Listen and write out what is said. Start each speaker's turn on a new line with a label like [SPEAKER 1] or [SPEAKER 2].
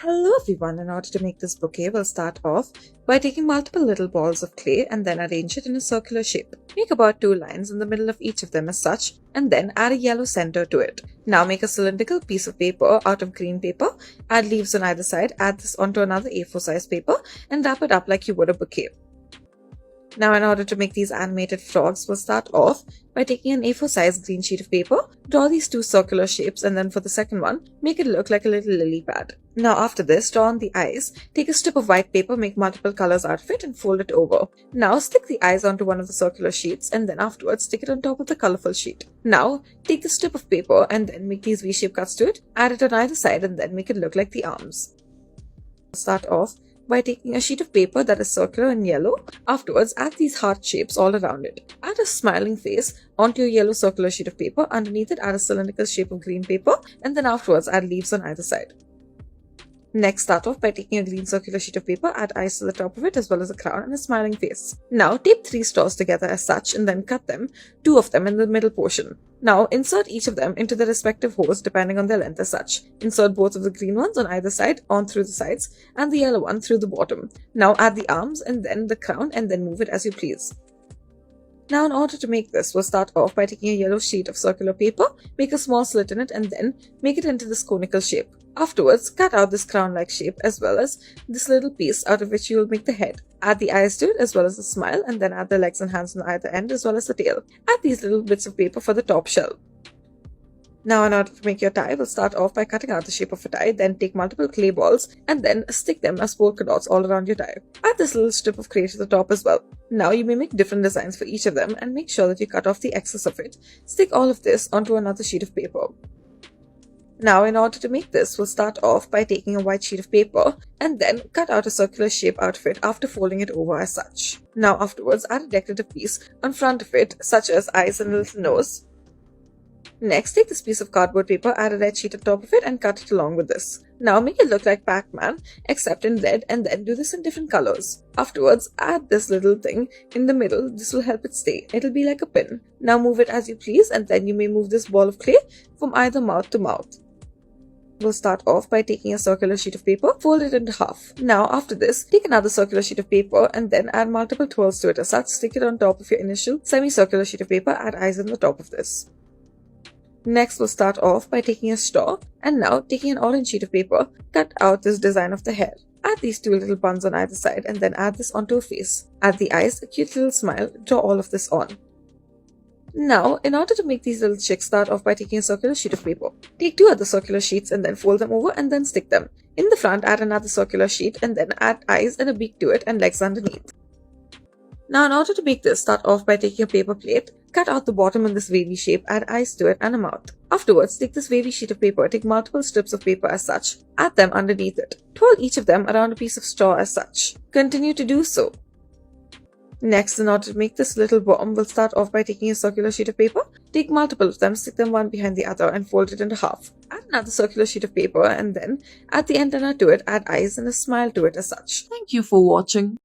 [SPEAKER 1] Hello everyone, in order to make this bouquet, we'll start off by taking multiple little balls of clay and then arrange it in a circular shape. Make about 2 lines in the middle of each of them as such, and then add a yellow center to it. Now make a cylindrical piece of paper out of green paper, add leaves on either side, add this onto another A4 size paper, and wrap it up like you would a bouquet. Now in order to make these animated frogs, we'll start off by taking an A4 size green sheet of paper, draw these 2 circular shapes, and then for the second one, make it look like a little lily pad. Now after this, draw on the eyes, take a strip of white paper, make multiple colors out of it and fold it over. Now stick the eyes onto one of the circular sheets and then afterwards stick it on top of the colorful sheet. Now take the strip of paper and then make these V-shaped cuts to it, add it on either side and then make it look like the arms. Start off by taking a sheet of paper that is circular and yellow. Afterwards, add these heart shapes all around it. Add a smiling face onto your yellow circular sheet of paper. Underneath it, add a cylindrical shape of green paper, and then afterwards add leaves on either side. Next, start off by taking a green circular sheet of paper, add eyes to the top of it as well as a crown and a smiling face. Now, tape 3 straws together as such and then cut them, 2 of them in the middle portion. Now, insert each of them into the respective holes depending on their length as such. Insert both of the green ones on either side, on through the sides, and the yellow one through the bottom. Now, add the arms and then the crown and then move it as you please. Now, in order to make this, we'll start off by taking a yellow sheet of circular paper, make a small slit in it, and then make it into this conical shape. Afterwards, cut out this crown-like shape as well as this little piece out of which you will make the head. Add the eyes to it as well as the smile, and then add the legs and hands on either end as well as the tail. Add these little bits of paper for the top shell. Now, in order to make your tie, we'll start off by cutting out the shape of a tie, then take multiple clay balls and then stick them as polka dots all around your tie. Add this little strip of clay to the top as well. Now, you may make different designs for each of them and make sure that you cut off the excess of it. Stick all of this onto another sheet of paper. Now, in order to make this, we'll start off by taking a white sheet of paper and then cut out a circular shape out of it after folding it over as such. Now, afterwards, add a decorative piece on front of it, such as eyes and a little nose. Next, take this piece of cardboard paper, add a red sheet on top of it and cut it along with this. Now make it look like Pac-Man, except in red, and then do this in different colors. Afterwards, add this little thing in the middle. This will help it stay. It'll be like a pin. Now move it as you please, and then you may move this ball of clay from either mouth to mouth. We'll start off by taking a circular sheet of paper, fold it into half. Now, after this, take another circular sheet of paper and then add multiple twirls to it as such. Stick it on top of your initial semicircular sheet of paper, add eyes on the top of this. Next, we'll start off by taking a straw and now taking an orange sheet of paper, cut out this design of the hair. Add these 2 little buns on either side and then add this onto a face. Add the eyes, a cute little smile, draw all of this on. Now, in order to make these little chicks, start off by taking a circular sheet of paper. Take 2 other circular sheets and then fold them over and then stick them. In the front, add another circular sheet and then add eyes and a beak to it and legs underneath. Now, in order to make this, start off by taking a paper plate, cut out the bottom in this wavy shape, add eyes to it and a mouth. Afterwards, take this wavy sheet of paper, take multiple strips of paper as such, add them underneath it. Twirl each of them around a piece of straw as such. Continue to do so. Next, in order to make this little bomb, we'll start off by taking a circular sheet of paper, take multiple of them, stick them one behind the other and fold it into half. Add another circular sheet of paper and then add the antenna to it, add eyes and a smile to it as such.
[SPEAKER 2] Thank you for watching.